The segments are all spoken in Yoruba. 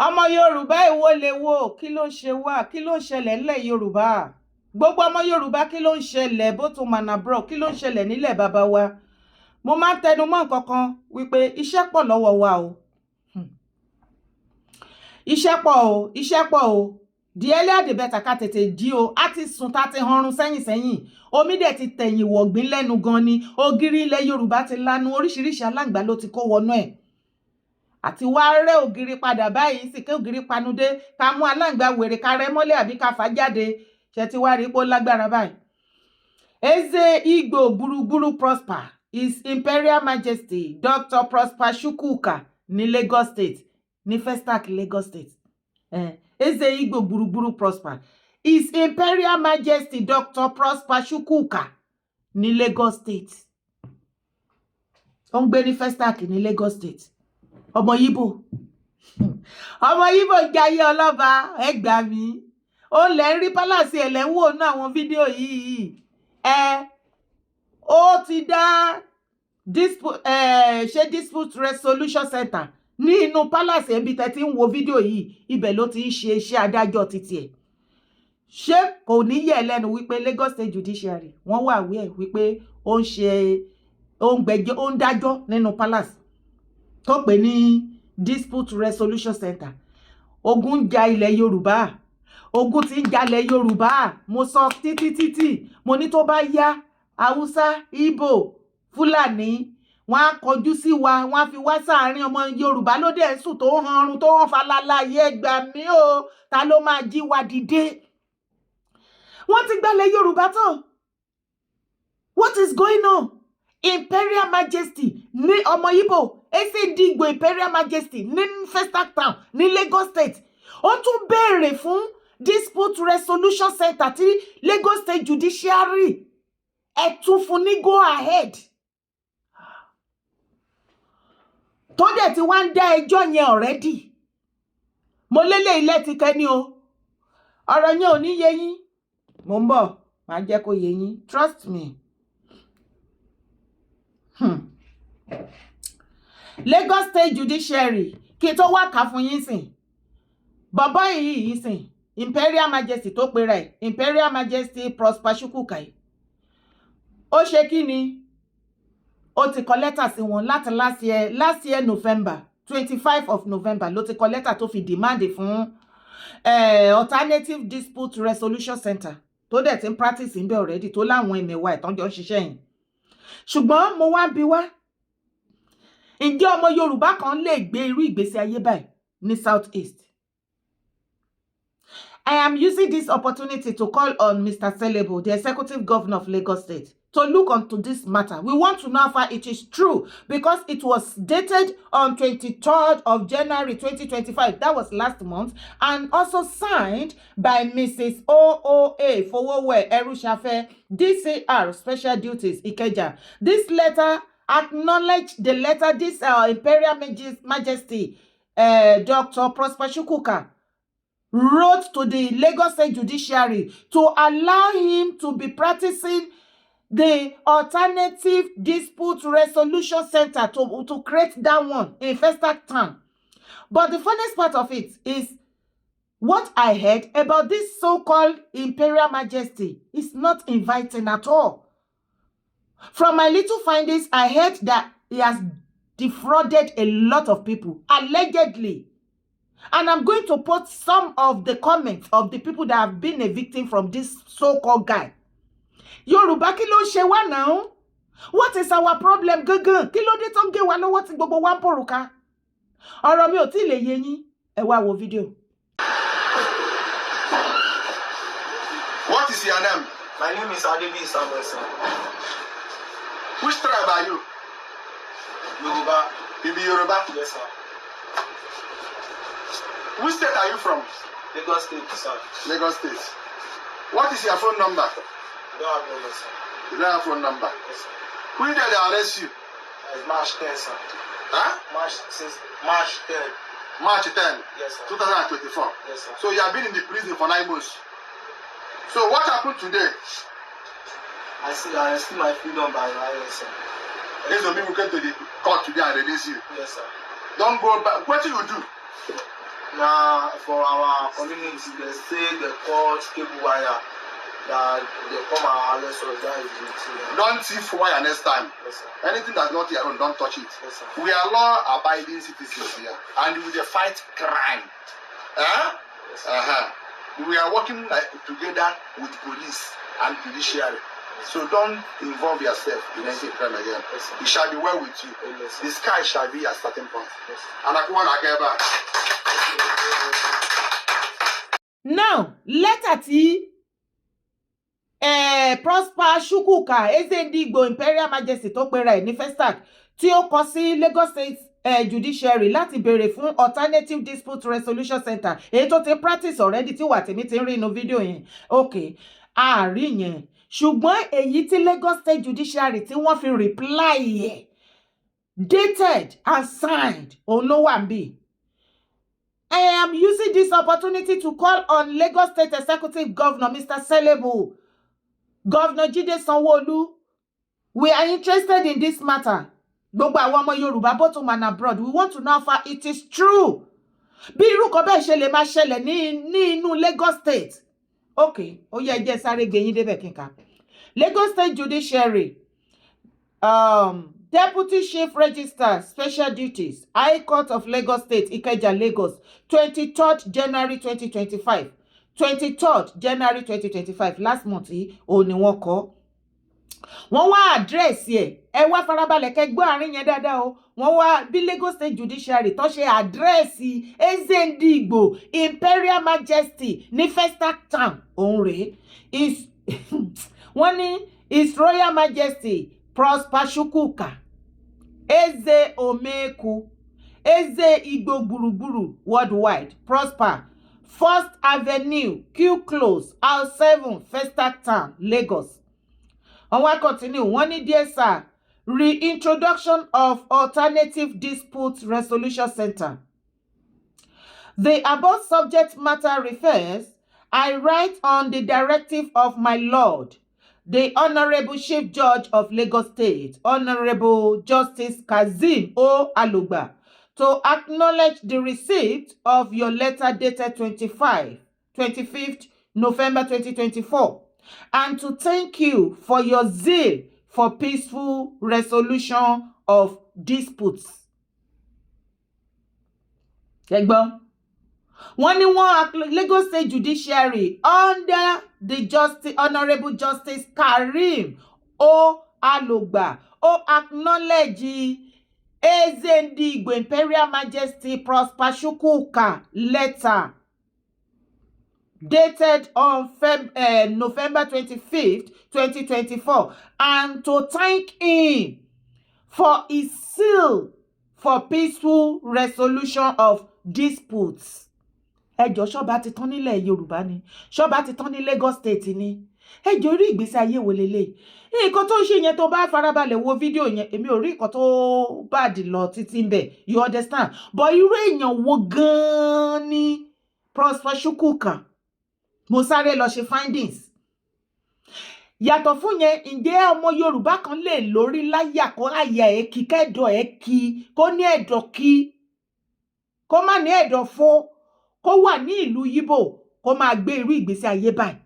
ọmọ Yorùbá èwo lè wo kí ló ń ṣe wá kí ló ń ṣẹlẹ̀ nílẹ̀ Yorùbá gbogbo ọmọ Yorùbá kí ló ń ṣẹlẹ̀ bó tún mànà bro kí ló ń ṣẹlẹ̀ nílẹ̀ bàbá wa mo máa ń tẹnu mọ́ nǹkan kan wípé iṣẹ́ pọ̀ lọ́wọ́ wa o iṣẹ́ pọ̀ o the earlier the better ká tètè jí o á ti sùn tá ti hanrun sẹ́yìn omi dẹ̀ ti tẹ̀yìn wọ̀gbìn lẹ́nu gan ni ògiri ilẹ̀ Yorùbá ti lanu oríṣiríṣi aláǹgbá ló ti kó wọnú ẹ̀ àti wá rẹ́ ògiri padà báyìí sì ké ògiri panudé ká mú aláǹgbá wèrè ká rẹ́ mọ́lẹ̀ àbí ká fà jáde ṣe ti wá rí pé ó lágbára báyìí. Eze Igbo Gburugburu Prosper His Imperial Majesty Dr. Prosper Chukwuka ní Lagos State ní Festac Lagos State. Eze Igbo Gburugburu Prosper His Imperial Majesty Dr. Prosper Chukwuka ní Lagos State. Ó ń gbé ní Festac ní Lagos State. Ọmọ Yibo jayé ọlọ́ba ẹ gbà mí ó lẹ́ ń rí pálásì ẹ̀ lẹ́ ń wò ní àwọn fídíò yìí ó ti dá dispute resolution center ní inú pálásì ẹbí tẹ́ ti ń wo fídíò yìí ibẹ̀ ló ti ń ṣe iṣẹ́ adájọ́ títí ẹ̀ ṣé kò ní yẹ̀ lẹ́nu wípé Lagos State Judiciary wọ́n wà wí ẹ̀ wípé ó ń dájọ́ nínú pálásì tó pè ní dispute resolution center ogun ń ja ilẹ̀ Yorùbá ogun ti ń jalẹ̀ Yorùbá mo sọ títí mo ní tó bá yá Haúsá Ìgbò Fúlàní wọ́n á kọjú sí wa wọ́n á fi wá sáàárín ọmọ Yorùbá ló dẹ̀ sùn tó hanrun tó hàn falala yẹ gbà mí o ta ló máa jí wa dìde wọ́n ti gbalẹ̀ Yorùbá tán what is going on? Imperial Majesty ní ọmọ Yibo Eze Igbo Imperial Majesty ní Festac Town ní Lagos State ó tún béèrè fún dispute resolution center tí Lagos State Judiciary ẹ tún fún ní go ahead tó dẹ̀ ti wá ń dá ẹjọ́ yẹn already mo lélẹ̀ ilé ti kẹ́ni o ọ̀rọ̀ yẹn ò ní yé yín mo ń bọ̀ máa jẹ́ kó yé yín trust me. Lagos State Judiciary kí tó wá kà fún yín sìn bàbá yìí sìn Imperial Majesty tó pera ẹ̀ Imperial Majesty Prosper Chukwuka ó ṣe kí ni ó ti kọ lẹ́tà sí wọn láti last year November 25 of November ló ti kọ lẹ́tà tó fi demand fún alternative dispute resolution center tó dẹ̀ ti ń practice ń bẹ̀ already tó láwọn ẹ̀mẹ̀wà ìtọ́jọ́ ń ṣiṣẹ́ yìí ṣùgbọ́n mo wá bi wá ǹjẹ́ ọmọ Yorùbá kan lè gbé irú ìgbésí ayé báyìí ní South East. I am using this opportunity to call on Mr. Celebo, the Executive Governor of Lagos State, to look onto this matter. We want to know how far it is true because it was dated on 23rd of January 2025. That was last month, and also signed by Mrs. OOA Fowowe Erushafe, DCR, Special Duties, Ikeja. This letter acknowledged the letter this Imperial Majesty Dr. Prosper Chukwuka wrote to the Lagos State Judiciary to allow him to be practicing the alternative dispute resolution center to create that one in Festac Town. But the funniest part of it is what I heard about this so-called Imperial Majesty is not inviting at all. From my little findings, I heard that he has defrauded a lot of people, allegedly. And I'm going to put some of the comments of the people that have been a victim from this so-called guy. Yorùbá kí ló ṣe wá now? What is our problem gangan? Kí ló dé tó ń gé wa lọ́wọ́ tí gbogbo wa ń pòrùka? Ọ̀rọ̀ mi ò tí lè yé yín. Ẹ wá wo fídíò. What is your name? My name is Adebi Samuel. Which tribe are you? Yoruba. You be Yoruba? Yes, sir. Which state are you from? Lagos State, sir. Lagos State. What is your phone number? I don't have number, sir. You don't have phone number? Yes, sir. When did they arrest you? It's March 10, sir. Huh? Since March 10. March 10, yes, sir. 2024. Yes, sir. So you have been in the prison for 9 months. So what happened today? I still my freedom by violence, sir. Yes, some people came to the court today and release you. Yes, sir. Don't go back. What do you do? Now, for our community, they say they cut cable wire. That they come and arrest us. That is the thing. Don't thief wire next time. Yes, sir. Anything that's not your own, don't touch it. Yes, sir. We are law-abiding citizens here, and we will fight crime. Yes, sir. We are working together with police and judiciary. So don't involve yourself in any crime again. Yes, sir. It shall be well with you. Yes, sir. The sky shall be a starting point. Yes, sir. And I want to get back. Now, letter T. Prosper Chukwuka Ezendigbo Imperial Majesty tó pera ẹ̀ ní Festac tí ó kọ sí Lagos State Judiciary láti béèrè fún Alternative Dispute Resolution Center èyí tó ti practice already tí wà tèmi ti ń rí inú fídíò yẹn ok àárín yẹn ṣùgbọ́n èyí tí Lagos State Judiciary tí wọ́n fi reply ẹ̀ dated and signed òun ló wà níbí. I am using this opportunity to call on Lagos State Executive Governor Mr. Selebu, Governor Jide Sanwo-Olu. We are interested in this matter. Gbogbo àwọn ọmọ Yorùbá both home and abroad. We want to know how far it is true. Bí irú kan bẹ́ẹ̀ ṣe lè máa ṣẹlẹ̀ ní inú Lagos State. Okay, ó yẹ jẹ́ sáré gbẹ̀yìn débẹ̀ kínká. Lagos State Judiciary, Deputy Chief Registrar, Special Duties, High Court of Lagos State, Ikeja, Lagos, 23rd January 2025. 23rd January 2025, last month yìí òun ni wọ́n kọ. Wọ́n wá àdírẹ́sì ẹ̀ wá farabalẹ̀ kẹ́ gbọ́ àárín yẹn dáadáa o. Wọ́n wá bí Lagos State Judiciary tó ṣe àdírẹ́sì Ezendigbo Imperial Majesty ní Festac Town òun rèé. Wọ́n ní His Royal Majesty Prosper Chukwuka Eze Omeku Eze Igbo Gburugburu Worldwide Prosper First Avenue Q Close House 7 Festac Town Lagos. And we continue. One dear sir, reintroduction of Alternative Dispute Resolution Center. The above subject matter refers, I write on the directive of my Lord, the Honorable Chief Judge of Lagos State, Honorable Justice Kazeem O. Alugba, to acknowledge the receipt of your letter dated 25th November 2024, and to thank you for your zeal for peaceful resolution of disputes. Wọ́n ní wọ́n Lagos State Judiciary under the Honorable Justice Karim O. Alugba o acknowledge Ezendigbo Imperial Majesty Prosper Chukwuka letter dated on November 25th, 2024, and to thank him for his zeal for peaceful resolution of disputes. Ẹjọ́ ṣọ́ba ti tán nílẹ̀ Yorùbá ni, ṣọ́ba ti tán ní Lagos State ni. Ẹjọ́ rí ìgbésí ayé wo lélẹ̀. Nǹkan tó ń ṣe yẹn tó bá farabalẹ̀ wo fídíò yẹn, èmi ò rí nǹkan tó bad lọ títí ń bẹ̀, you understand? But irú èèyàn wo gan-an ni Prosper Chukwuka? Mo sáré lọ ṣe findings. Yàtọ̀ fún yẹn, ǹjẹ́ ọmọ Yorùbá kan lè lórí láyà kó àyà ẹ̀ kí kẹ́dọ̀ ẹ̀ kí, kó ní ẹ̀dọ̀ kí, kó má ní ẹ̀dọ̀ fó, kó wà ní ìlú Yíbò, kó máa gbé irú ìgbésí ayé báyìí.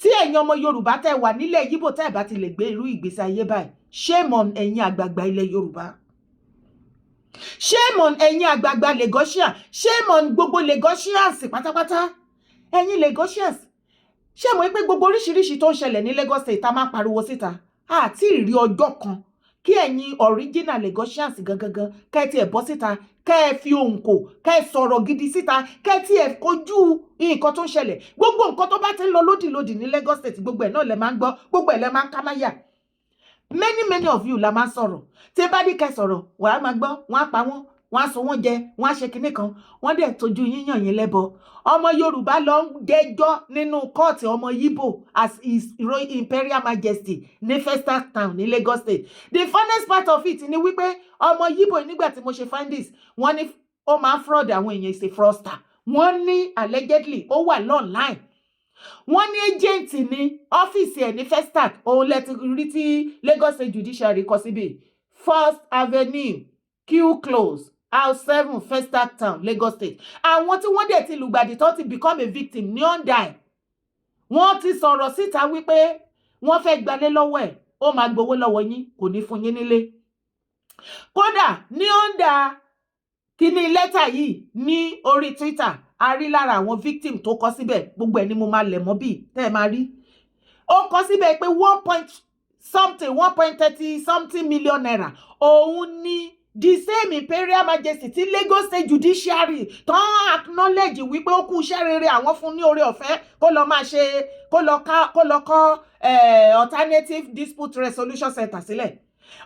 Tí ẹ̀yin ọmọ Yorùbá tẹ́ wà nílẹ̀ Yíbò tẹ́ bá ti lè gbé irú ìgbésí ayé báyìí, shame on ẹ̀yin àgbààgbà ilẹ̀ Yorùbá. Shame on ẹ̀yin àgbààgbà Lagosian, shame on gbogbo Lagosians pátápátá. Ẹ̀yin Lagosians, ṣé mo pé gbogbo oríṣiríṣi tó ń ṣẹlẹ̀ ní Lagos State tá máa pariwo síta àti ìrí ọjọ́ kan kí ẹ̀yin original Lagosians gangan kẹ́ ti ẹ̀ bọ́ síta, kẹ́ ẹ fi ohùn kò, kẹ́ ẹ sọ̀rọ̀ gidi síta, kẹ́ ẹ ti ẹ̀ kojú nǹkan tó ń ṣẹlẹ̀. Gbogbo nǹkan tó bá ti ń lọ lódìlódì ní Lagos State, gbogbo ẹ̀ náà lẹ máa ń gbọ́, gbogbo ẹ̀ lẹ máa ń ká máyà. Many of you la máa ń sọ̀rọ̀. Tí bá ní kẹ́ sọ̀rọ̀, wàá máa gbọ́, wọ́n á pa wọ́n á sọ wọ́n jẹ, wọ́n á ṣe kinní kan, wọ́n dẹ̀ tójú yíyàn yín lẹ́bọ. Ọmọ Yorùbá lọ ń jẹ́jọ́ nínú kóòtù ọmọ Yíbò as His Royal Imperial Majesty ní Festac Town ní Lagos State. The funniest part of it ni wípé ọmọ Yíbò nígbà tí mo ṣe findings, wọ́n ní ó máa ń fraud àwọn èèyàn, is a fraudster. Wọ́n ní allegedly ó wà online. Wọ́n ní agent ní ọ́fíìsì ẹ̀ ní Festac, òun lẹ́tí rí tí Lagos State Judiciary kọ síbi First Avenue Q Close House 7 Festac Town, Lagos State. Àwọn tí wọ́n dẹ̀ ti lùgbàdì tó ti become a victim ní ọ̀ndà ẹ̀. Wọ́n ti sọ̀rọ̀ síta wípé wọ́n fẹ́ gbalé lọ́wọ́ ẹ̀. Ó máa gbowó lọ́wọ́ yín, kò ní fún yín nílé. Kódà ní ọ̀ndà kíní lẹ́tà yìí ní orí Twitter, a rí lára àwọn victim tó kọ síbẹ̀. Gbogbo ẹ̀ ni mo máa lẹ̀ mọ́ bí tẹ́ ẹ máa rí. Ó kọ síbẹ̀ pé 1.30 something million naira. Òun ni the same Imperial Majesty tí Lagos State Judiciary tán acknowledge wípé ó kú iṣẹ́ rere àwọn fún ní oore ọ̀fẹ́ kó lọ máa ṣe kó lọ kọ́ alternative dispute resolution center sílẹ̀.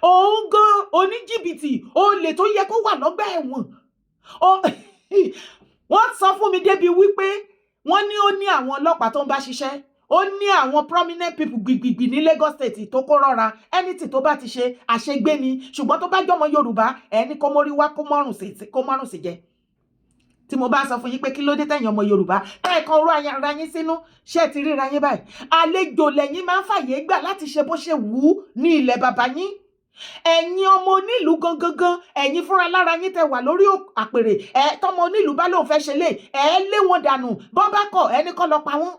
Òun gan oníjìbìtì olè tó yẹ kó wà lọ́gbà ẹ̀wọ̀n. Wọ́n sọ fún mi débi wípé wọ́n ní ó ní àwọn ọlọ́pàá tó ń bá ṣiṣẹ́. Ó ní àwọn prominent people gbìgbìgbì ní Lagos State tó kó rọra anything tó bá ti ṣe àṣegbé ni ṣùgbọ́n tó bá jọmọ Yorùbá ẹni kó mórí wá kó márùn sí jẹ. Tí mo bá sọ fún yín pé kí ló dé tẹ̀yin ọmọ Yorùbá kẹ́ẹ̀kan rú ara yín sínú ṣé ti ríra yín báyìí. Àlejò lẹ́yìn máa ń fàyè gbà láti ṣe bó ṣe wù ú ní ilẹ̀ bàbá yín. Ẹ̀yin ọmọ onílùú gangan ẹ̀yin fúnra lára yín tẹ wà lórí àpèrè tọmọ onílùú bá lóun fẹ́ ṣe lé wọ́n dànù bọ́ bá kọ̀ ẹni kọ́ lọ pa wọ́n.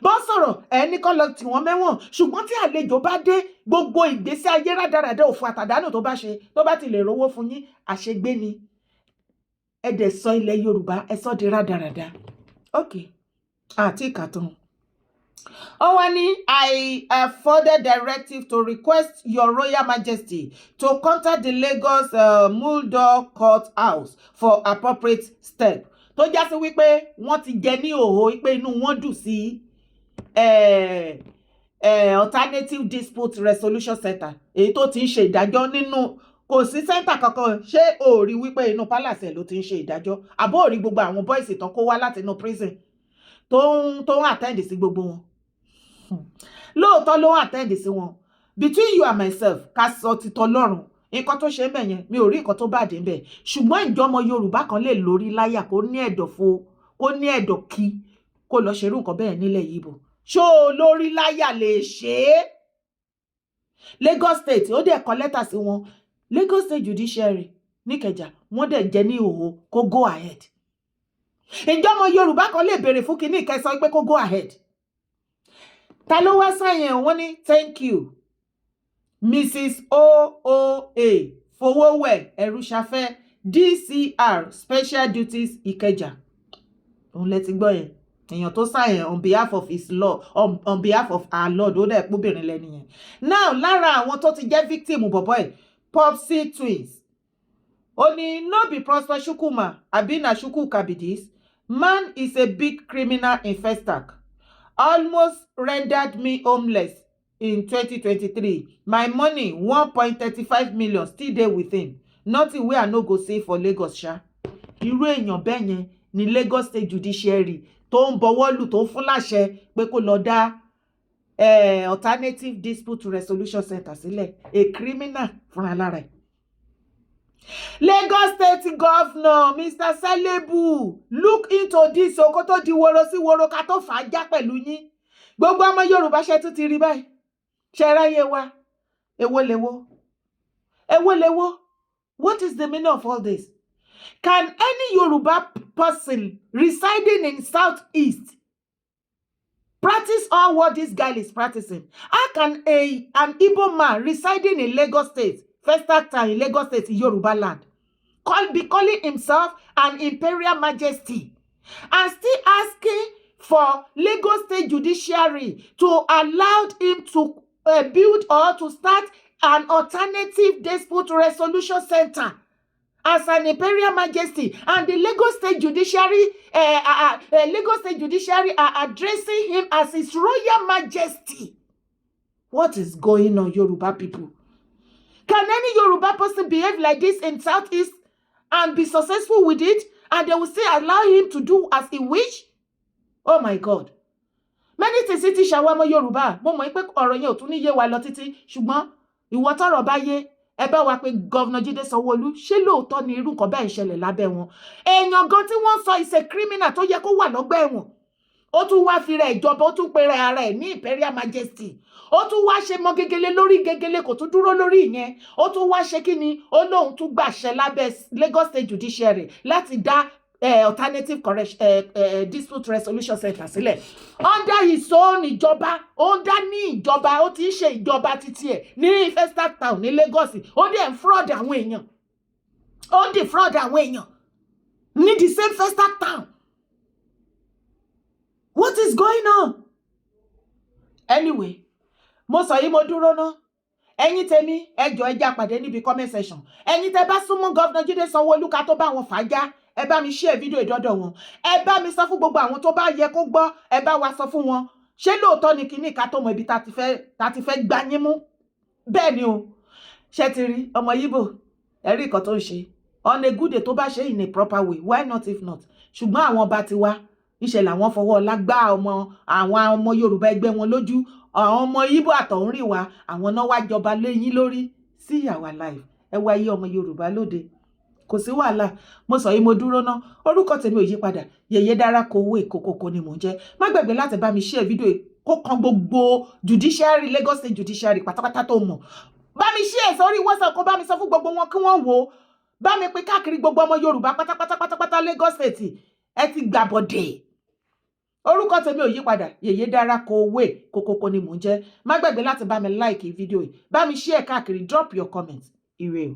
Bọ́ sọ̀rọ̀ ẹni kọ́ lọ tì wọ́n mẹ́wọ̀n ṣùgbọ́n tí àlejò bá dé gbogbo ìgbésí ayé rádaràdà òfò àtàdánù tó bá ṣe tó bá ti lè rówó fún yín àṣegbé ni. Ẹ dẹ̀ sọ ilẹ̀ Yorùbá ẹ sọ di rádaràdà. Okay, àti ìkàtàn. Ó wá ní I have further directive to request your Royal Majesty to contact the Lagos Muldo Court House for appropriate step. Tó já sí wípé wọ́n ti jẹ ní òhò wípé inú wọn dùn sí alternative dispute resolution center èyí tó ti ń ṣe ìdájọ́ nínú kò sí center kankan. Ṣé o rí wípé inú palace ló ti ń ṣe ìdájọ́ àbó ò rí gbogbo àwọn boys tán kó wá láti inú prison tó ń attend sí gbogbo wọn. Lóòótọ́ ló ń attend sí wọn. Between you and myself ká sọ ti tọlọ́run nǹkan tó ṣe bẹ́ẹ̀ yẹn mi ò rí nǹkan tó bàdé ń bẹ̀ ṣùgbọ́n ìjọmọ Yorùbá kan lè lórí láyà kó ní ẹ̀dọ̀fo kó ní ẹ̀dọ̀kí kó lọ ṣerú nǹkan bẹ́ẹ̀ nílẹ̀ Yíbò. Ṣó lórí láyà lè ṣe é? Lagos State ó dẹ̀ kọ lẹ́tà sí wọn. Lagos State Judiciary níkẹjà wọ́n dẹ̀ jẹ́ ní òhò kó go ahead. Ìjọmọ Yorùbá kan lè béèrè fún kinní ìkẹsàn pé kó go ahead. Ta ló wá sáyẹn wọ́n ní thank you Mrs. OOA Fowówẹ̀ Ẹ̀rúṣafẹ́ DCR Special Duties Ìkẹjà. Òun lẹ ti gbọ́ yẹn. Èèyàn tó sáyẹn on behalf of his Lord, on behalf of our Lord, ó dẹ̀ pọ́bìnrin lẹ́ni yẹn. Now lára àwọn tó ti jẹ́ victim bọ̀bọ̀ ẹ̀ Popsi twins. Ó ní no be Prosper Chukwuma àbí na Chukwuka be this. Man is a big criminal in Festac. Almost rendered me homeless in 2023. My money 1.35 million still there with him. Nothing wey I no go say for Lagos sha. Irú èèyàn bẹ́ẹ̀ yẹn ní Lagos State Judiciary tó ń bọwọ́ lù tó ń fún láṣẹ pé kó lọ dá alternative dispute resolution center sílẹ̀. A criminal fúnra lára ẹ̀. Lagos State Governor Mr. Selebu look into this kó tó di woro sí woro ká tó fà á já pẹ̀lú yín. Gbogbo ọmọ Yorùbá ṣe tún ti rí báyìí. Ṣé ráyé wa? Èwo lèwo? Èwo lèwo? What is the meaning of all this? Can any Yoruba person residing in Southeast practice all what this guy is practicing? How can an Igbo man residing in Lagos State, Festac Town in Lagos State, Yoruba land, be calling himself an Imperial Majesty and still asking for Lagos State Judiciary to allow him to build or to start an alternative dispute resolution center as an Imperial Majesty, and the Lagos State Judiciary are addressing him as His Royal Majesty? What is going on, Yoruba people? Can any Yoruba person behave like this in Southeast and be successful with it, and they will still allow him to do as he wish? Oh my God. Many things ti ṣàwámọ́ Yorùbá. Mo mọ̀ pé ọ̀rọ̀ yẹn ò tún ní yé wa lọ títí, ṣùgbọ́n ìwọ tọ́rọ̀ bá yé ẹ bá wa pé Governor Jídé Sanwó-Olú ṣé lóòótọ́ ni irú nǹkan bẹ́ẹ̀ ń ṣẹlẹ̀ lábẹ́ wọn. Èèyàn gan tí wọ́n sọ is a criminal tó yẹ kó wà lọ́gbà ẹ̀wọ̀n. ó tún wá fi rẹ̀ ìjọba ó tún pe rẹ̀ ara ẹ̀ ní imperial majesty ó tún wá ṣe mọ́ gegele lórí gegele kò tún dúró lórí ìyẹn ó tún wá ṣe kí ni ó lóun tún gbàṣẹ lábẹ́ Lagos State Judiciary láti dá alternative dispute resolution center sílẹ̀ under his own ìjọba ó ń dá ní ìjọba ó ti ń ṣe ìjọba títí ẹ̀ ní Festac Town ní Lagos ó dẹ̀ ń fraud àwọn èèyàn ó ń defraud àwọn èèyàn ní the same Festac Town. What is going on? Anyway, mo sọ yìí mo dúró ná. Ẹ̀yin tèmi, ẹ jọ̀ọ́ ẹ já pàdé níbi comment section. Ẹ̀yin tẹ́ bá súnmọ́ Governor Jídé Sanwó-Olú ká tó bá wọn fàájá, ẹ bá mi share video ìdọ́dọ̀ wọn. Ẹ bá mi sọ fún gbogbo àwọn tó bá yẹ kó gbọ́, ẹ bá wa sọ fún wọn. Ṣé lóòótọ́ ni kíní ká tó mọ ibi tá ti fẹ́ gbá yín mú? Bẹ́ẹ̀ ni o. Ṣé ti rí ọmọ Yíbò? Ẹ rí nǹkan tó ń ṣe. On a good day tó bá ṣe in a proper way, why not if not? Ṣùgbọ́n àwọn ọba ti wá. Ìṣẹ̀lẹ̀ àwọn fọwọ́ lágbá àwọn ọmọ Yorùbá ẹgbẹ́ wọn lójú àwọn ọmọ Ìgbò àtọ̀húnrìn wa àwọn náà wá jọba léyìn lórí sí our life ẹ wá yí ọmọ Yorùbá lóde kò sí wàhálà mo sọ yìí mo dúró ná orúkọ tèmi ò yí padà Yèyé Dára Kowó Kókókó ni mò ń jẹ́ má gbàgbé láti bá mi share fídíò kó kan gbogbo Judiciary Lagos State Judiciary pátápátá tó mọ̀ bá mi share sórí WhatsApp kó bá mi sọ fún gbogbo wọn kí wọ́n wò bá mi pín káàkiri gbogbo ọmọ Yorùbá pátápátá Lagos State ẹ ti gbàbọ̀dẹ̀ orúkọ tèmi ò yí padà Yèyé Dára Kowó Kókókó ni mò ń jẹ́ má gbàgbé láti bá mi like fídíò yìí bá mi share káàkiri drop your comment ire o.